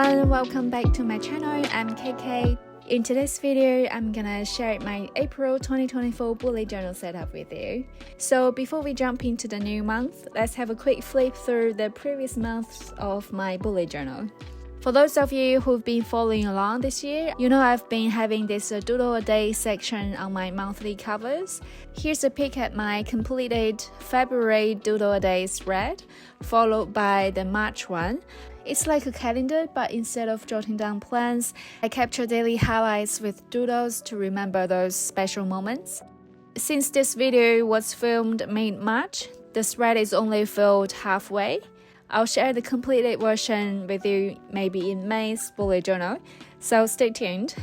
everyone, welcome back to my channel. I'm KK. In today's video, I'm gonna share my April 2024 bullet journal setup with you. So before we jump into the new month, let's have a quick flip through the previous months of my bullet journal. For those of you who've been following along this year, you know I've been having this doodle a day section on my monthly covers. Here's a peek at my completed February doodle a day spread, followed by the March one. It's like a calendar, but instead of jotting down plans, I capture daily highlights with doodles to remember those special moments. Since this video was filmed mid-March, the spread is only filled halfway. I'll share the completed version with you maybe in May's bullet journal, so stay tuned.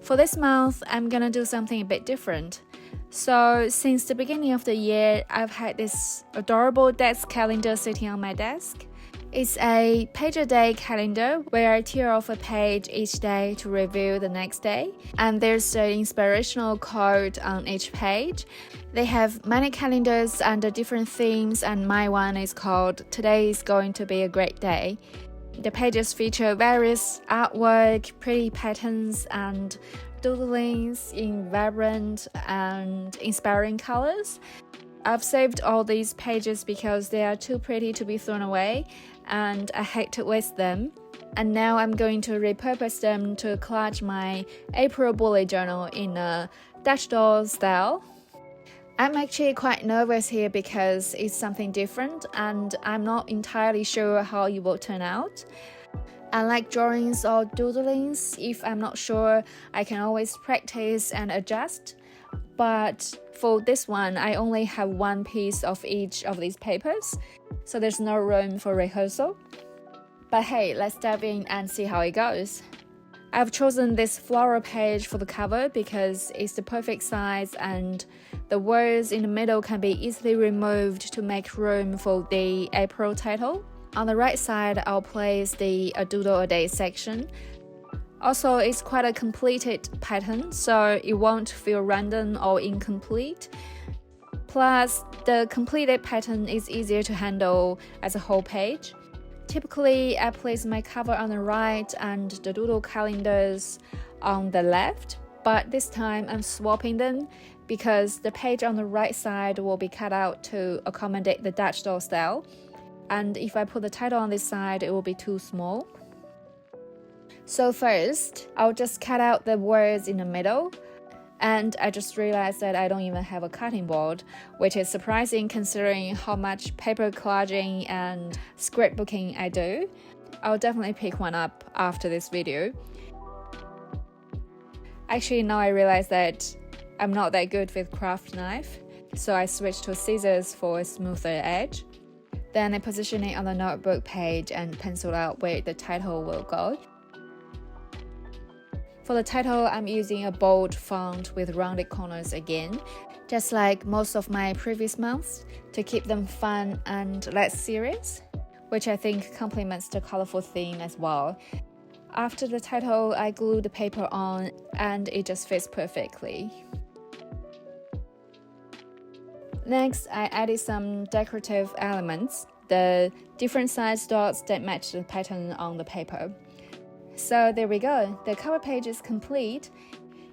For this month, I'm gonna do something a bit different. So since the beginning of the year, I've had this adorable desk calendar sitting on my desk. It's a page-a-day calendar where I tear off a page each day to review the next day, and there's an inspirational quote on each page. They have many calendars under different themes, and my one is called "Today is going to be a great day." The pages feature various artwork, pretty patterns, and doodlings in vibrant and inspiring colors. I've saved all these pages because they are too pretty to be thrown away, and I hate to waste them. And now I'm going to repurpose them to collage my April bullet journal in a Dutch doll style. I'm actually quite nervous here because it's something different and I'm not entirely sure how it will turn out. Unlike drawings or doodlings, if I'm not sure, I can always practice and adjust. But for this one, I only have one piece of each of these papers, so there's no room for rehearsal. But hey, let's dive in and see how it goes. I've chosen this floral page for the cover because it's the perfect size and the words in the middle can be easily removed to make room for the April title. On the right side, I'll place the A Doodle a Day section. Also, it's quite a completed pattern, so it won't feel random or incomplete. Plus, the completed pattern is easier to handle as a whole page. Typically, I place my cover on the right and the doodle calendars on the left, but this time I'm swapping them because the page on the right side will be cut out to accommodate the Dutch doll style, and if I put the title on this side, it will be too small. So first, I'll just cut out the words in the middle, and I just realized that I don't even have a cutting board, which is surprising considering how much paper collaging and scrapbooking I do. I'll definitely pick one up after this video. Actually, now I realize that I'm not that good with craft knife, so I switched to scissors for a smoother edge. Then I position it on the notebook page and pencil out where the title will go. For the title, I'm using a bold font with rounded corners again, just like most of my previous months, to keep them fun and less serious, which I think complements the colorful theme as well. After the title, I glue the paper on and it just fits perfectly. Next, I added some decorative elements, the different size dots that match the pattern on the paper. So there we go, the cover page is complete.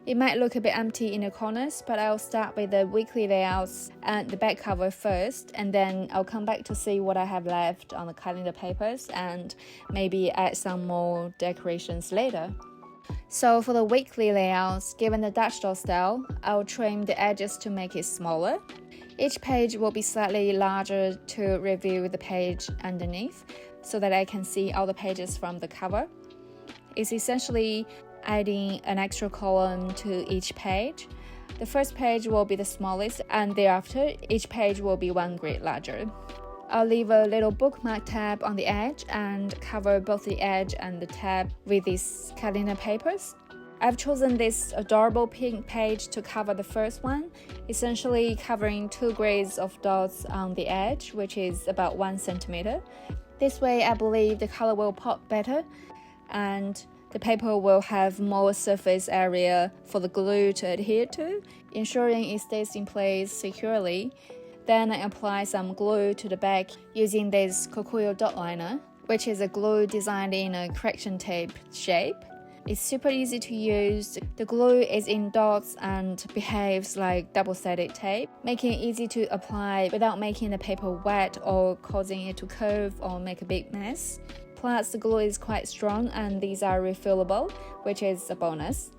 It might look a bit empty in the corners, but I'll start with the weekly layouts and the back cover first, and then I'll come back to see what I have left on the calendar papers and maybe add some more decorations later. So for the weekly layouts, given the Dutch doll style, I'll trim the edges to make it smaller. Each page will be slightly larger to review the page underneath, so that I can see all the pages from the cover. It's essentially adding an extra column to each page. The first page will be the smallest, and thereafter, each page will be one grid larger. I'll leave a little bookmark tab on the edge and cover both the edge and the tab with these calendar papers. I've chosen this adorable pink page to cover the first one, essentially covering 2 grids of dots on the edge, which is about 1 centimeter. This way, I believe the color will pop better, and the paper will have more surface area for the glue to adhere to, ensuring it stays in place securely. Then I apply some glue to the back using this Sakura dot liner, which is a glue designed in a correction tape shape. It's super easy to use. The glue is in dots and behaves like double-sided tape, making it easy to apply without making the paper wet or causing it to curve or make a big mess. Plus, the glue is quite strong and these are refillable, which is a bonus.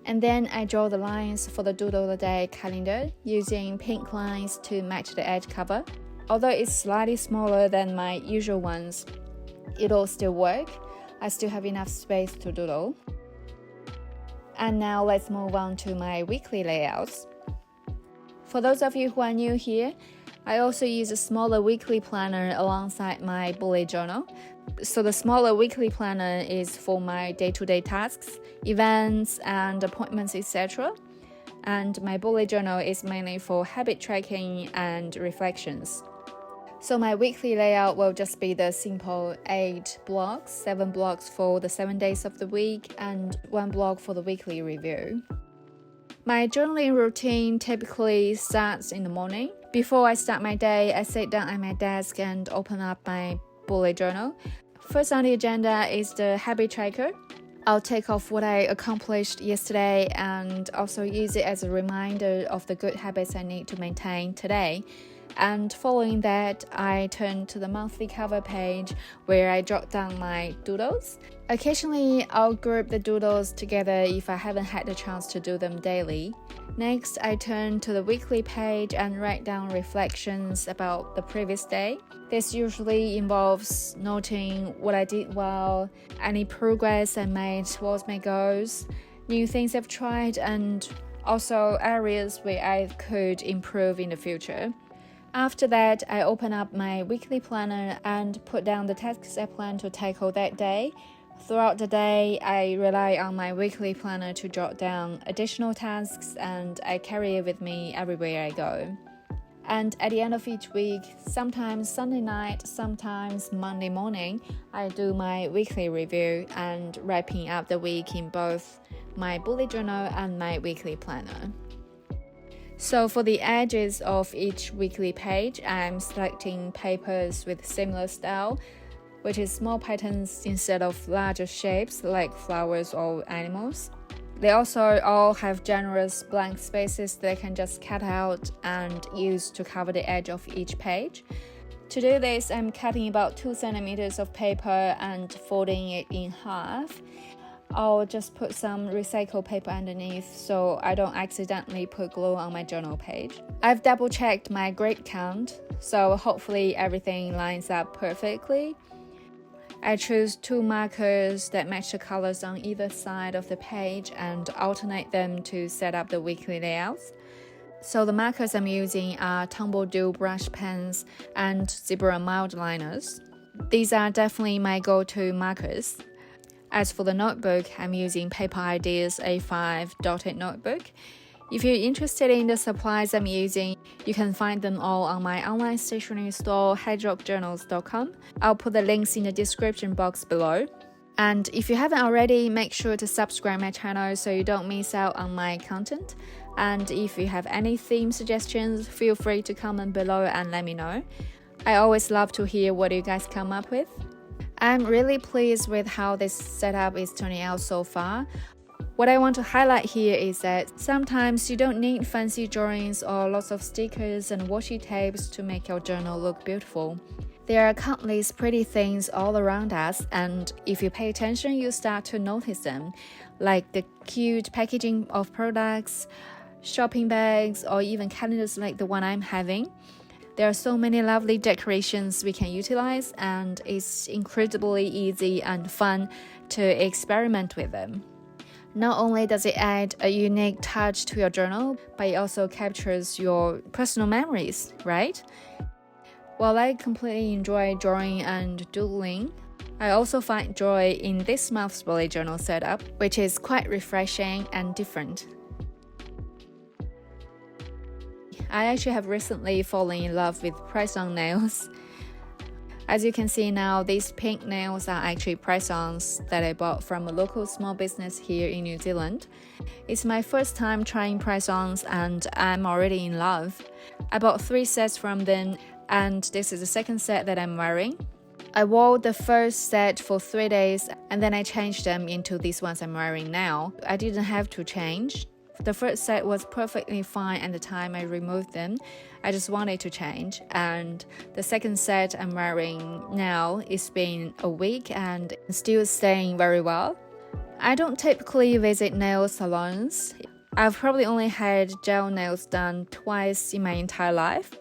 And then I draw the lines for the Doodle the Day calendar using pink lines to match the edge cover. Although it's slightly smaller than my usual ones, it'll still work. I still have enough space to doodle. And now let's move on to my weekly layouts. For those of you who are new here, I also use a smaller weekly planner alongside my bullet journal. So the smaller weekly planner is for my day-to-day tasks, events and appointments, etc. And my bullet journal is mainly for habit tracking and reflections. So my weekly layout will just be the simple 8 blocks, 7 blocks for the 7 days of the week and 1 block for the weekly review. My journaling routine typically starts in the morning. Before I start my day, I sit down at my desk and open up my bullet journal. First on the agenda is the habit tracker. I'll take off what I accomplished yesterday and also use it as a reminder of the good habits I need to maintain today. And following that, I turn to the monthly cover page where I jot down my doodles. Occasionally, I'll group the doodles together if I haven't had the chance to do them daily. Next, I turn to the weekly page and write down reflections about the previous day. This usually involves noting what I did well, any progress I made towards my goals, new things I've tried, and also areas where I could improve in the future. After that, I open up my weekly planner and put down the tasks I plan to tackle that day. Throughout the day, I rely on my weekly planner to jot down additional tasks and I carry it with me everywhere I go. And at the end of each week, sometimes Sunday night, sometimes Monday morning, I do my weekly review and wrapping up the week in both my bullet journal and my weekly planner. So for the edges of each weekly page, I'm selecting papers with similar style, which is small patterns instead of larger shapes like flowers or animals. They also all have generous blank spaces that I can just cut out and use to cover the edge of each page. To do this, I'm cutting about 2 centimeters of paper and folding it in half. I'll just put some recycled paper underneath so I don't accidentally put glue on my journal page. I've double checked my grid count, so hopefully everything lines up perfectly. I choose 2 markers that match the colors on either side of the page and alternate them to set up the weekly layouts. So the markers I'm using are Tombow dual brush pens and Zebra Mildliners. These are definitely my go-to markers. As for the notebook, I'm using Paperideas A5 dotted notebook. If you're interested in the supplies I'm using, you can find them all on my online stationery store, hedgerockjournals.com. I'll put the links in the description box below. And if you haven't already, make sure to subscribe my channel so you don't miss out on my content. And if you have any theme suggestions, feel free to comment below and let me know. I always love to hear what you guys come up with. I'm really pleased with how this setup is turning out so far. What I want to highlight here is that sometimes you don't need fancy drawings or lots of stickers and washi tapes to make your journal look beautiful. There are countless pretty things all around us, and if you pay attention, you start to notice them, like the cute packaging of products, shopping bags, or even calendars like the one I'm having. There are so many lovely decorations we can utilize, and it's incredibly easy and fun to experiment with them. Not only does it add a unique touch to your journal, but it also captures your personal memories, right? While I completely enjoy drawing and doodling, I also find joy in this month's bullet journal setup, which is quite refreshing and different. I actually have recently fallen in love with press-on nails. As you can see now, these pink nails are actually press-ons that I bought from a local small business here in New Zealand. It's my first time trying press-ons and I'm already in love. I bought 3 sets from them and this is the second set that I'm wearing. I wore the first set for 3 days and then I changed them into these ones I'm wearing now. I didn't have to change. The first set was perfectly fine at the time I removed them. I just wanted to change. And the second set I'm wearing now, it's been a week and still staying very well. I don't typically visit nail salons. I've probably only had gel nails done twice in my entire life.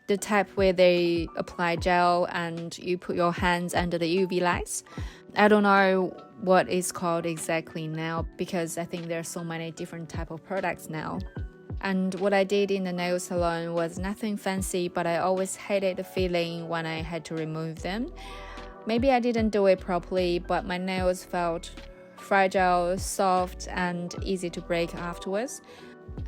The type where they apply gel and you put your hands under the UV lights. I don't know what it's called exactly now because I think there are so many different type of products now. And what I did in the nail salon was nothing fancy, but I always hated the feeling when I had to remove them. Maybe I didn't do it properly, but my nails felt fragile, soft, and easy to break afterwards.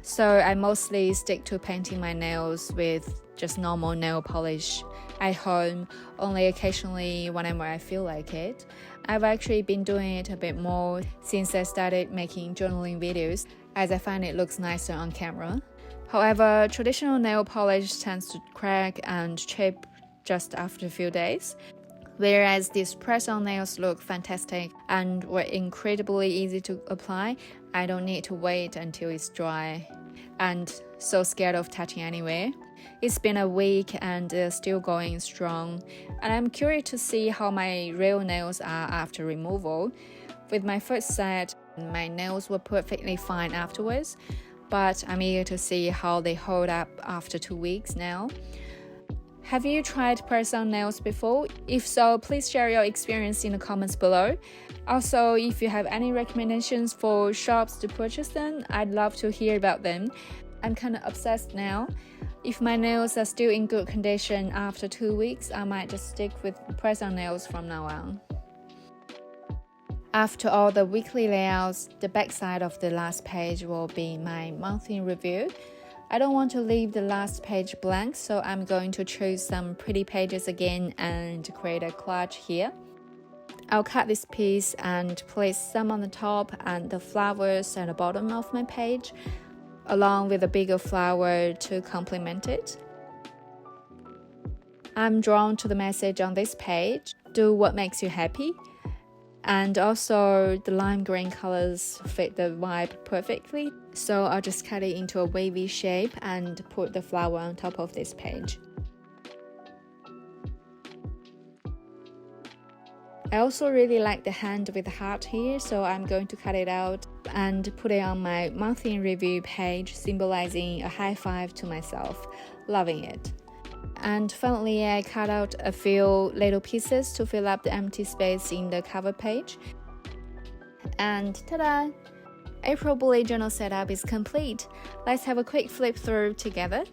So I mostly stick to painting my nails with just normal nail polish at home, only occasionally whenever I feel like it. I've actually been doing it a bit more since I started making journaling videos, as I find it looks nicer on camera. However, traditional nail polish tends to crack and chip just after a few days, whereas these press-on nails look fantastic and were incredibly easy to apply. I don't need to wait until it's dry and so scared of touching anyway. It's been a week and they're still going strong, and I'm curious to see how my real nails are after removal. With my first set, my nails were perfectly fine afterwards, but I'm eager to see how they hold up after 2 weeks now. Have you tried press-on nails before? If so, please share your experience in the comments below. Also, if you have any recommendations for shops to purchase them, I'd love to hear about them. I'm kind of obsessed now. If my nails are still in good condition after 2 weeks, I might just stick with press-on nails from now on. After all the weekly layouts, the back side of the last page will be my monthly review. I don't want to leave the last page blank, so I'm going to choose some pretty pages again and create a collage here. I'll cut this piece and place some on the top and the flowers at the bottom of my page, along with a bigger flower to complement it. I'm drawn to the message on this page, do what makes you happy. And also the lime green colors fit the vibe perfectly, so I'll just cut it into a wavy shape and put the flower on top of this page. I also really like the hand with the heart here, so I'm going to cut it out and put it on my monthly review page, symbolizing a high five to myself. Loving it. And finally, I cut out a few little pieces to fill up the empty space in the cover page. And ta-da! April bullet journal setup is complete. Let's have a quick flip through together.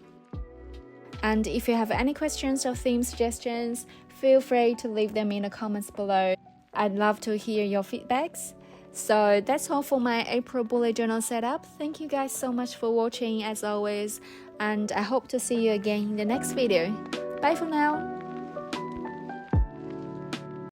And if you have any questions or theme suggestions, feel free to leave them in the comments below. I'd love to hear your feedbacks. So that's all for my April bullet journal setup. Thank you guys so much for watching as always, and I hope to see you again in the next video. Bye for now!